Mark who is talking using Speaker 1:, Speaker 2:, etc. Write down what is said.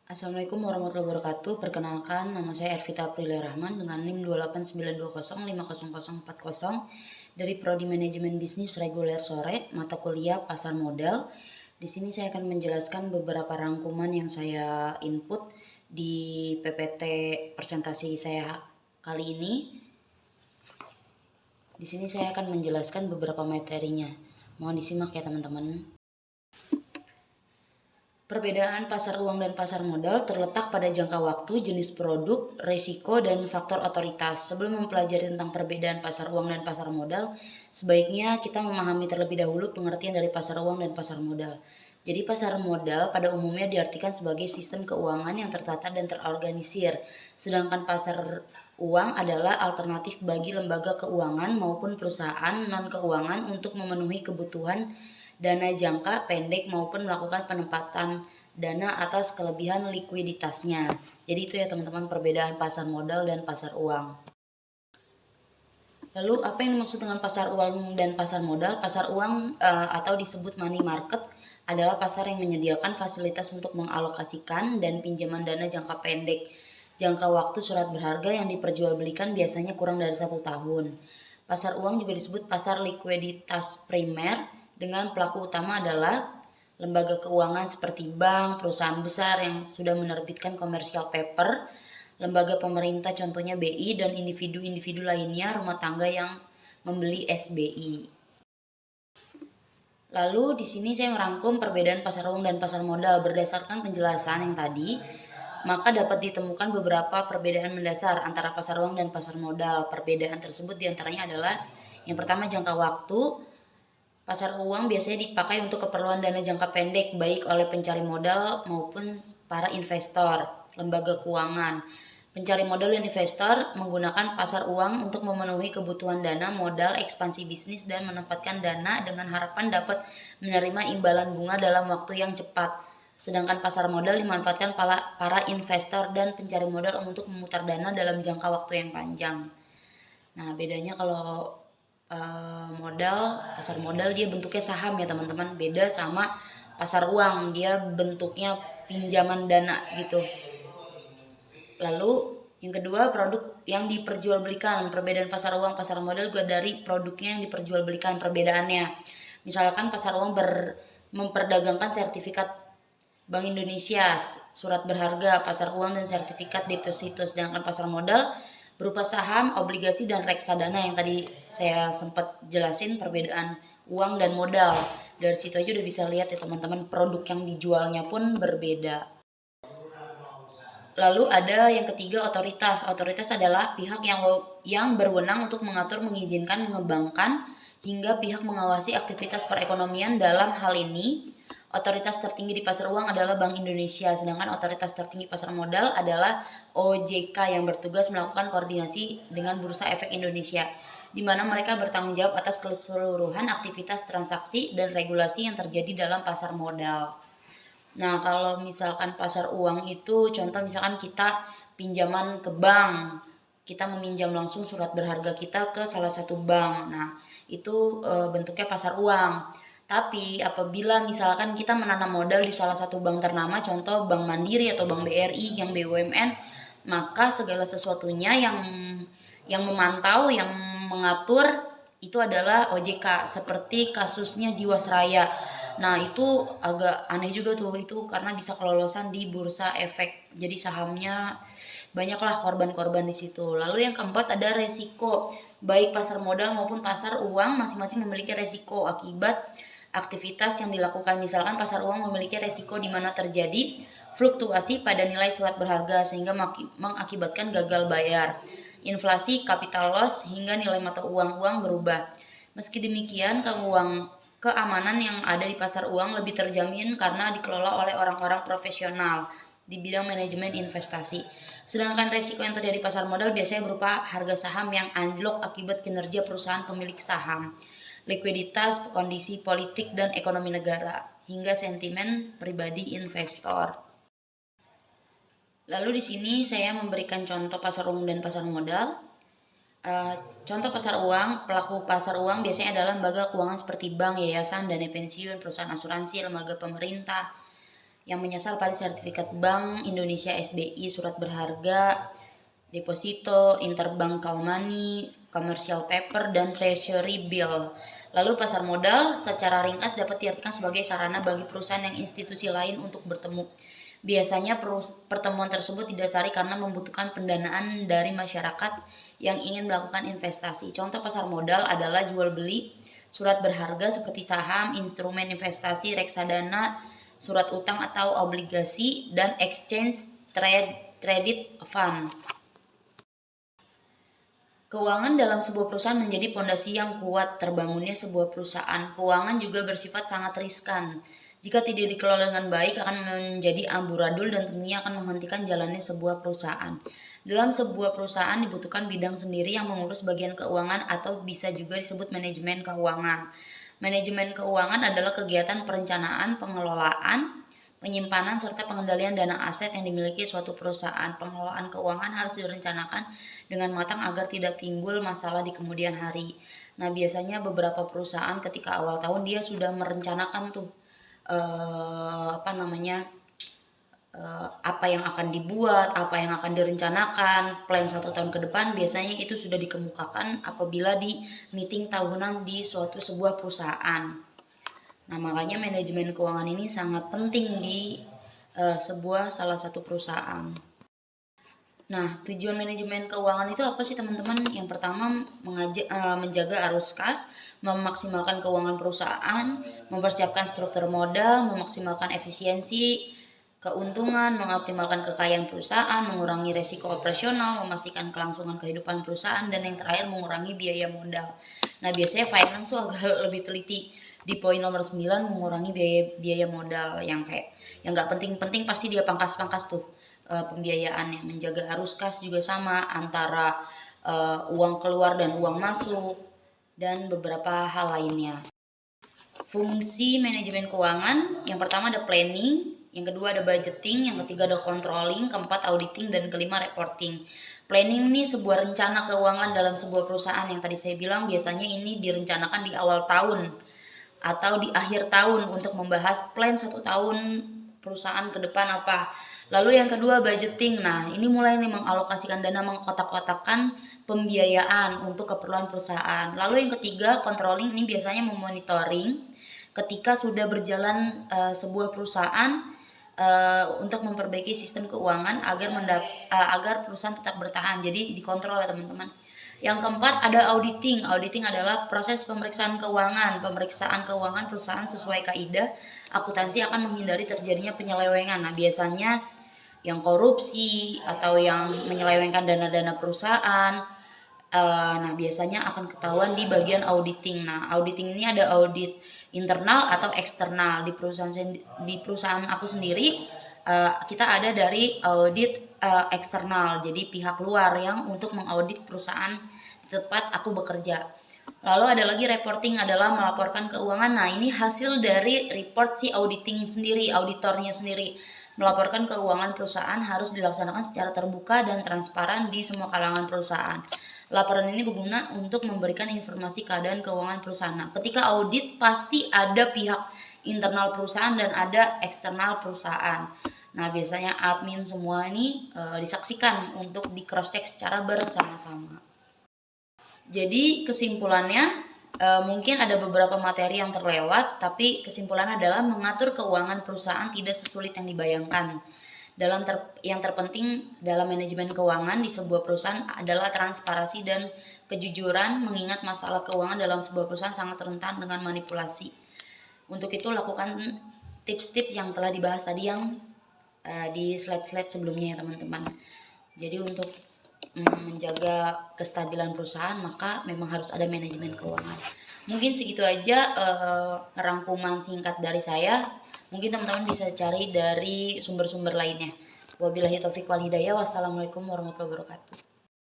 Speaker 1: Assalamualaikum warahmatullahi wabarakatuh. Perkenalkan, nama saya Ervita Aprilia Rahman dengan NIM 28920504040 dari Prodi Manajemen Bisnis Reguler Sore, mata kuliah Pasar Modal. Di sini saya akan menjelaskan beberapa rangkuman yang saya input di PPT presentasi saya kali ini. Di sini saya akan menjelaskan beberapa materinya. Mohon disimak ya teman-teman. Perbedaan pasar uang dan pasar modal terletak pada jangka waktu, jenis produk, resiko, dan faktor otoritas. Sebelum mempelajari tentang perbedaan pasar uang dan pasar modal, sebaiknya kita memahami terlebih dahulu pengertian dari pasar uang dan pasar modal. Jadi pasar modal pada umumnya diartikan sebagai sistem keuangan yang tertata dan terorganisir, sedangkan pasar uang adalah alternatif bagi lembaga keuangan maupun perusahaan non-keuangan untuk memenuhi kebutuhan dana jangka pendek maupun melakukan penempatan dana atas kelebihan likuiditasnya. Jadi itu ya teman-teman perbedaan pasar modal dan pasar uang. Lalu apa yang dimaksud dengan pasar uang dan pasar modal? Pasar uang atau disebut money market adalah pasar yang menyediakan fasilitas untuk mengalokasikan dan pinjaman dana jangka pendek. Jangka waktu surat berharga yang diperjualbelikan biasanya kurang dari 1 tahun. Pasar uang juga disebut pasar likuiditas primer dengan pelaku utama adalah lembaga keuangan seperti bank, perusahaan besar yang sudah menerbitkan commercial paper, lembaga pemerintah contohnya BI, dan individu-individu lainnya rumah tangga yang membeli SBI. Lalu di sini saya merangkum perbedaan pasar uang dan pasar modal berdasarkan penjelasan yang tadi. Maka dapat ditemukan beberapa perbedaan mendasar antara pasar uang dan pasar modal. Perbedaan tersebut diantaranya adalah yang pertama jangka waktu. Pasar uang biasanya dipakai untuk keperluan dana jangka pendek baik oleh pencari modal maupun para investor, lembaga keuangan. Pencari modal dan investor menggunakan pasar uang untuk memenuhi kebutuhan dana modal ekspansi bisnis dan menempatkan dana dengan harapan dapat menerima imbalan bunga dalam waktu yang cepat. Sedangkan pasar modal dimanfaatkan para investor dan pencari modal untuk memutar dana dalam jangka waktu yang panjang. Nah, bedanya kalau pasar modal dia bentuknya saham ya teman-teman, beda sama pasar uang, dia bentuknya pinjaman dana gitu. Lalu yang kedua, produk yang diperjualbelikan. Perbedaan pasar uang pasar modal juga dari produknya yang diperjualbelikan perbedaannya. Misalkan pasar uang memperdagangkan sertifikat Bank Indonesia, surat berharga, pasar uang dan sertifikat deposito, sedangkan pasar modal berupa saham, obligasi, dan reksadana yang tadi saya sempat jelasin perbedaan uang dan modal. Dari situ aja udah bisa lihat ya teman-teman, produk yang dijualnya pun berbeda. Lalu ada yang ketiga, otoritas. Otoritas adalah pihak yang berwenang untuk mengatur, mengizinkan, mengembangkan, hingga pihak mengawasi aktivitas perekonomian. Dalam hal ini, otoritas tertinggi di pasar uang adalah Bank Indonesia, sedangkan otoritas tertinggi pasar modal adalah OJK yang bertugas melakukan koordinasi dengan Bursa Efek Indonesia, di mana mereka bertanggung jawab atas keseluruhan aktivitas transaksi dan regulasi yang terjadi dalam pasar modal. Nah, kalau misalkan pasar uang itu contoh misalkan kita pinjaman ke bank, kita meminjam langsung surat berharga kita ke salah satu bank. Nah, itu bentuknya pasar uang. Tapi apabila misalkan kita menanam modal di salah satu bank ternama, contoh Bank Mandiri atau Bank BRI yang BUMN, maka segala sesuatunya yang memantau, yang mengatur itu adalah OJK, seperti kasusnya Jiwasraya. Nah, itu agak aneh juga tuh itu karena bisa kelolosan di Bursa Efek. Jadi sahamnya banyaklah korban-korban di situ. Lalu yang keempat ada resiko. Baik pasar modal maupun pasar uang masing-masing memiliki resiko akibat aktivitas yang dilakukan. Misalkan pasar uang memiliki resiko di mana terjadi fluktuasi pada nilai surat berharga sehingga mengakibatkan gagal bayar, inflasi, capital loss, hingga nilai mata uang berubah. Meski demikian, keamanan yang ada di pasar uang lebih terjamin karena dikelola oleh orang-orang profesional di bidang manajemen investasi. Sedangkan risiko yang terjadi di pasar modal biasanya berupa harga saham yang anjlok akibat kinerja perusahaan pemilik saham, likuiditas, kondisi politik dan ekonomi negara, hingga sentimen pribadi investor. Lalu di sini saya memberikan contoh pasar umum dan pasar modal. Contoh pasar uang, pelaku pasar uang biasanya adalah lembaga keuangan seperti bank, yayasan, dana pensiun, perusahaan asuransi, lembaga pemerintah, yang menyasar pada sertifikat Bank Indonesia SBI, surat berharga, deposito, interbank call money, commercial paper, dan treasury bill. Lalu pasar modal secara ringkas dapat diartikan sebagai sarana bagi perusahaan dan institusi lain untuk bertemu. Biasanya pertemuan tersebut didasari karena membutuhkan pendanaan dari masyarakat yang ingin melakukan investasi. Contoh pasar modal adalah jual beli surat berharga seperti saham, instrumen investasi, reksadana, surat utang atau obligasi, dan exchange traded fund. Keuangan dalam sebuah perusahaan menjadi pondasi yang kuat terbangunnya sebuah perusahaan. Keuangan juga bersifat sangat riskan. Jika tidak dikelola dengan baik akan menjadi amburadul dan tentunya akan menghentikan jalannya sebuah perusahaan. Dalam sebuah perusahaan dibutuhkan bidang sendiri yang mengurus bagian keuangan atau bisa juga disebut manajemen keuangan. Manajemen keuangan adalah kegiatan perencanaan, pengelolaan, penyimpanan, serta pengendalian dana aset yang dimiliki suatu perusahaan. Pengelolaan keuangan harus direncanakan dengan matang agar tidak timbul masalah di kemudian hari. Nah, biasanya beberapa perusahaan ketika awal tahun dia sudah merencanakan tuh apa yang akan dibuat, apa yang akan direncanakan, plan 1 tahun ke depan biasanya itu sudah dikemukakan apabila di meeting tahunan di sebuah perusahaan. Nah, makanya manajemen keuangan ini sangat penting di salah satu perusahaan. Nah, tujuan manajemen keuangan itu apa sih teman-teman? Yang pertama menjaga arus kas, memaksimalkan keuangan perusahaan, mempersiapkan struktur modal, memaksimalkan efisiensi, keuntungan, mengoptimalkan kekayaan perusahaan, mengurangi resiko operasional, memastikan kelangsungan kehidupan perusahaan, dan yang terakhir mengurangi biaya modal. Nah, biasanya finance tuh agak lebih teliti di poin nomor 9, mengurangi biaya modal yang nggak penting-penting pasti dia pangkas-pangkas tuh. Pembiayaannya, menjaga arus kas juga sama antara uang keluar dan uang masuk dan beberapa hal lainnya. Fungsi manajemen keuangan yang pertama ada planning, yang kedua ada budgeting, yang ketiga ada controlling, keempat auditing, dan kelima reporting. Planning ini sebuah rencana keuangan dalam sebuah perusahaan yang tadi saya bilang biasanya ini direncanakan di awal tahun atau di akhir tahun untuk membahas plan 1 tahun perusahaan ke depan apa. Lalu yang kedua budgeting. Nah, ini mulai nih mengalokasikan dana, mengkotak-kotakan pembiayaan untuk keperluan perusahaan. Lalu yang ketiga controlling, ini biasanya memonitoring ketika sudah berjalan sebuah perusahaan untuk memperbaiki sistem keuangan agar perusahaan tetap bertahan. Jadi dikontrol ya teman-teman. Yang keempat ada auditing. Auditing adalah proses pemeriksaan keuangan. Pemeriksaan keuangan perusahaan sesuai kaidah akuntansi akan menghindari terjadinya penyelewengan. Nah, biasanya yang korupsi atau yang menyelewengkan dana-dana perusahaan, nah biasanya akan ketahuan di bagian auditing. Nah, auditing ini ada audit internal atau eksternal. Di perusahaan aku sendiri kita ada dari audit eksternal, jadi pihak luar yang untuk mengaudit perusahaan di tempat aku bekerja. Lalu ada lagi reporting, adalah melaporkan keuangan. Nah, ini hasil dari report si auditing sendiri, auditornya sendiri. Melaporkan keuangan perusahaan harus dilaksanakan secara terbuka dan transparan di semua kalangan perusahaan. Laporan ini berguna untuk memberikan informasi keadaan keuangan perusahaan. Nah, ketika audit pasti ada pihak internal perusahaan dan ada eksternal perusahaan. Nah, biasanya admin semua ini disaksikan untuk di cross check secara bersama-sama. Jadi kesimpulannya mungkin ada beberapa materi yang terlewat, tapi kesimpulannya adalah mengatur keuangan perusahaan tidak sesulit yang dibayangkan. Yang terpenting dalam manajemen keuangan di sebuah perusahaan adalah transparansi dan kejujuran, mengingat masalah keuangan dalam sebuah perusahaan sangat rentan dengan manipulasi. Untuk itu lakukan tips-tips yang telah dibahas tadi yang di slide-slide sebelumnya ya teman-teman. Jadi untuk menjaga kestabilan perusahaan maka memang harus ada manajemen keuangan. Mungkin segitu aja rangkuman singkat dari saya. Mungkin teman-teman bisa cari dari sumber-sumber lainnya. Wabillahi taufiq wal hidayah. Wassalamualaikum warahmatullahi wabarakatuh.